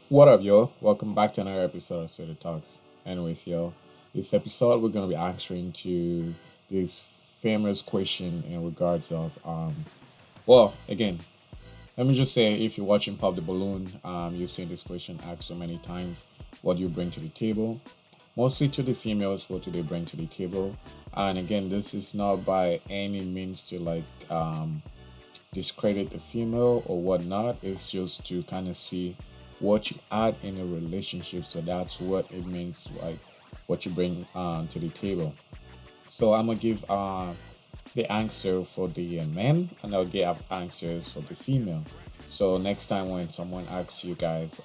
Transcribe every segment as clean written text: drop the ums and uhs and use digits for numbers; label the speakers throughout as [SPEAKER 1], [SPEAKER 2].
[SPEAKER 1] What up, yo? Welcome back to another episode of City Talks. Anyways, yo, this episode we're gonna be answering to this famous question in regards of again, let me just say if you're watching Pop the Balloon, you've seen this question asked so many times. What do you bring to the table? Mostly to the females, what do they bring to the table? And again, this is not by any means to discredit the female or whatnot. It's just to kind of see what you add in a relationship. So that's what it means, like what you bring to the table. So I'm gonna give the answer for the men, and I'll give answers for the female. So next time when someone asks you guys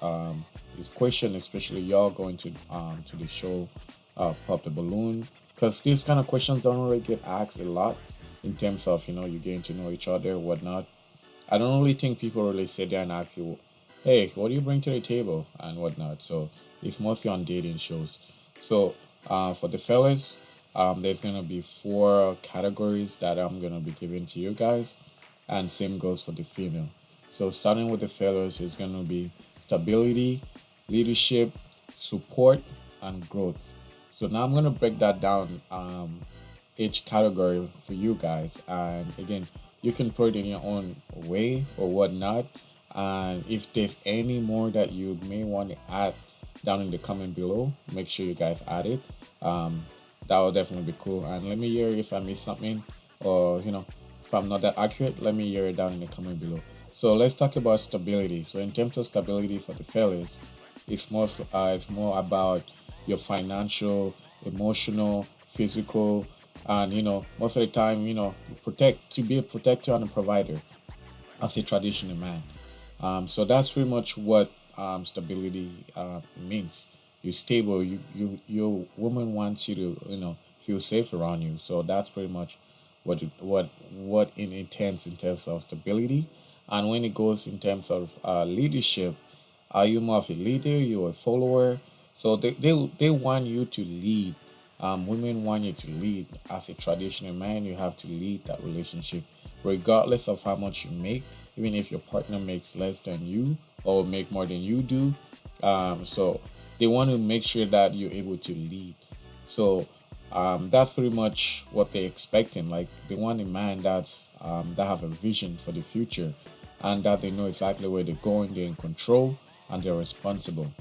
[SPEAKER 1] this question, especially y'all going to the show, pop the balloon, because these kind of questions don't really get asked a lot in terms of you getting to know each other, whatnot. I don't really think people really sit there and ask you, "Hey, what do you bring to the table?" and whatnot. So it's mostly on dating shows. So for the fellas, there's gonna be four categories that I'm gonna be giving to you guys, and same goes for the female. So starting with the fellas, it's gonna be stability, leadership, support, and growth. So now I'm gonna break that down each category for you guys, and again, you can put it in your own way or whatnot. And if there's any more that you may want to add down in the comment below, make sure you guys add it. Um, that would definitely be cool. And let me hear if I missed something, or if I'm not that accurate, let me hear it down in the comment below. So let's talk about stability. So in terms of stability for the fellas, it's more about your financial, emotional, physical, and most of the time, protect to be a protector and a provider as a traditional man. So that's pretty much what stability means. You're stable. Your woman wants you to feel safe around you. So that's pretty much what it intends in terms of stability. And when it goes in terms of leadership, are you more of a leader? You're a follower. So they want you to lead. Women want you to lead. As a traditional man, you have to lead that relationship, regardless of how much you make, even if your partner makes less than you or make more than you do. So they want to make sure that you're able to lead. So that's pretty much what they're expecting. Like they want a man that have a vision for the future, and that they know exactly where they're going. They're in control and they're responsible.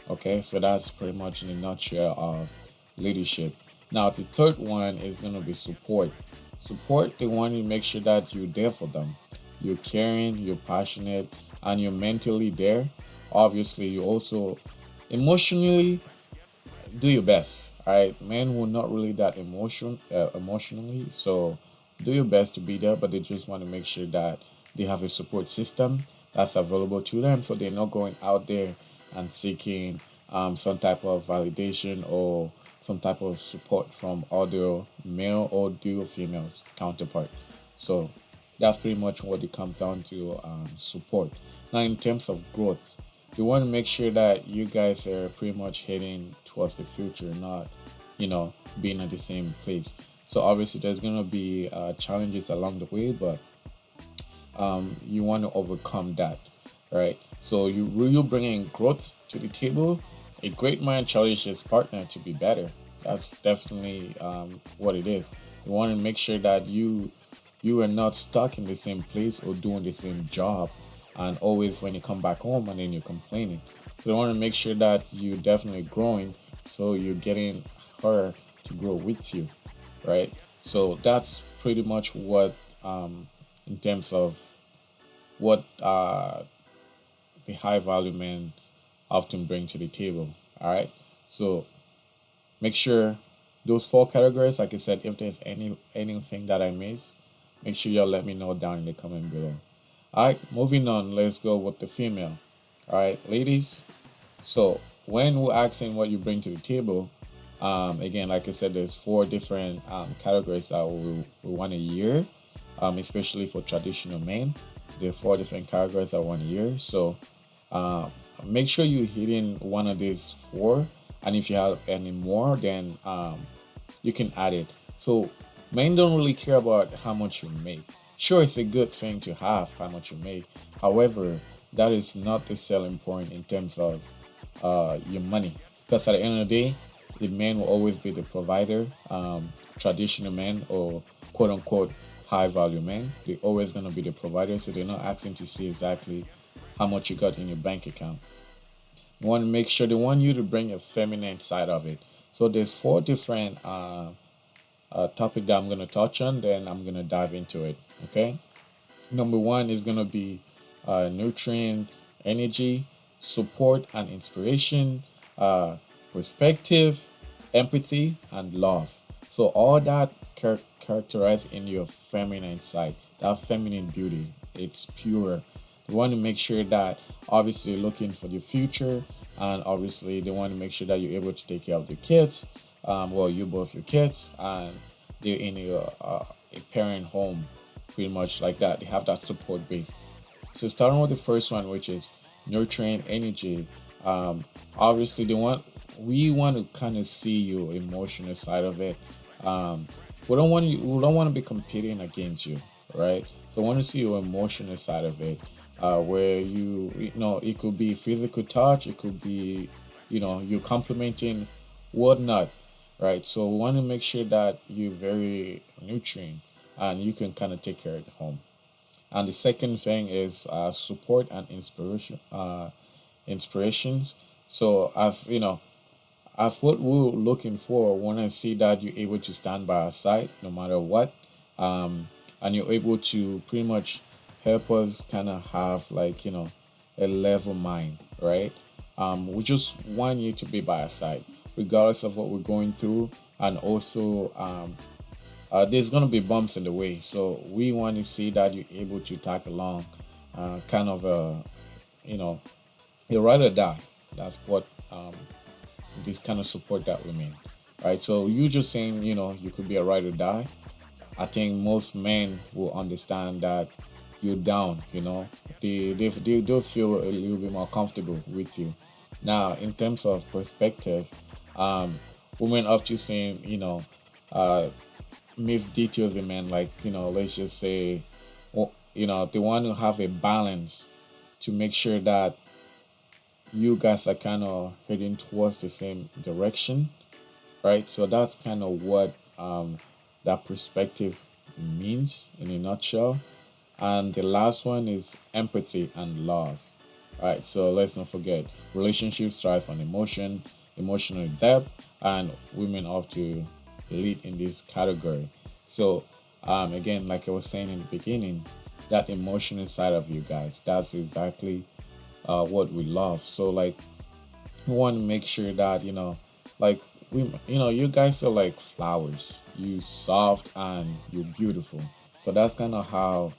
[SPEAKER 1] Okay, so that's pretty much in a nutshell of leadership. Now, the third one is going to be support. Support, they want you to make sure that you're there for them. You're caring, you're passionate, and you're mentally there. Obviously, you also emotionally do your best. All right, men will not really that emotionally, so do your best to be there, but they just want to make sure that they have a support system that's available to them, so they're not going out there and seeking some type of validation or some type of support from other male or dual females counterpart. So that's pretty much what it comes down to, support. Now, in terms of growth, we want to make sure that you guys are pretty much heading towards the future, not being at the same place. So obviously, there's gonna be challenges along the way, but you want to overcome that, right? So you bringing growth to the table. A great man challenges his partner to be better. That's definitely what it is. You want to make sure that you are not stuck in the same place or doing the same job, and always when you come back home and then you're complaining. So you want to make sure that you're definitely growing, so you're getting her to grow with you, right? So that's pretty much what, in terms of what the high value men often bring to the table. All right. So make sure those four categories, like I said, if there's anything that I missed, make sure y'all let me know down in the comment below. All right, moving on. Let's go with the female. All right, ladies. So when we're asking what you bring to the table, again, like I said, there's four different categories that we want to hear, especially for traditional men. There are four different categories that we want to hear. So uh, make sure you're hitting one of these four, and if you have any more, then you can add it. So men don't really care about how much you make. Sure, it's a good thing to have how much you make. However, that is not the selling point in terms of your money. Because at the end of the day, the man will always be the provider. Traditional men or quote unquote high value men, they're always going to be the provider. So they're not asking to see exactly how much you got in your bank account. You want to make sure they want you to bring a feminine side of it. So there's four different topic that I'm going to touch on. Then I'm going to dive into it. Okay. Number one is going to be nurturing energy, support and inspiration, uh, perspective, empathy, and love. So all that characterized in your feminine side, that feminine beauty, it's pure. You want to make sure that obviously looking for the future, and obviously they want to make sure that you're able to take care of the kids. Well, you both your kids, and they're in a parent home, pretty much like that. They have that support base. So starting with the first one, which is nurturing energy. Obviously, we want to kind of see your emotional side of it. Um, we don't want to be competing against you, right? So I want to see your emotional side of it, where you know it could be physical touch, it could be you complimenting whatnot, right? So we want to make sure that you're very nurturing and you can kind of take care of the home. And the second thing is support and inspirations. So as what we're looking for, we want to see that you're able to stand by our side no matter what, um, and you're able to pretty much help us kind of have like a level mind, right? We just want you to be by our side regardless of what we're going through, and also there's going to be bumps in the way. So we want to see that you're able to tag along, kind of you know, you ride or die. That's what this kind of support that we mean, right? So you just saying, you could be a ride or die. I think most men will understand that you're down. They feel a little bit more comfortable with you. Now, in terms of perspective, um, women often saying, uh, miss details in men, like let's just say, they want to have a balance to make sure that you guys are kind of heading towards the same direction, right? So that's kind of what that perspective means in a nutshell. And the last one is empathy and love. Right, so let's not forget relationships thrive on emotion, emotional depth, and women have to lead in this category. So, again, like I was saying in the beginning, that emotional side of you guys, that's exactly what we love. So, like, we want to make sure that like you guys are like flowers. You soft and you're beautiful. So that's kind of how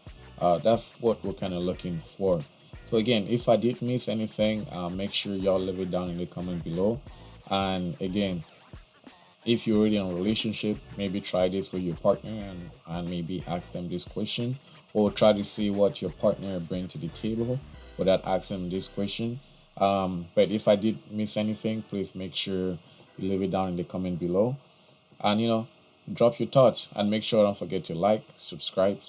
[SPEAKER 1] that's what we're kind of looking for. So again, if I did miss anything, make sure y'all leave it down in the comment below. And again, if you're already in a relationship, maybe try this with your partner, and maybe ask them this question, or try to see what your partner bring to the table without asking them this question. But if I did miss anything, please make sure you leave it down in the comment below, and drop your thoughts, and make sure don't forget to like, subscribe,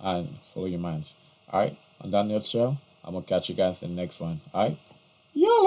[SPEAKER 1] and follow your minds. All right, on that nutshell, I'm gonna catch you guys in the next one. All right, YOLO.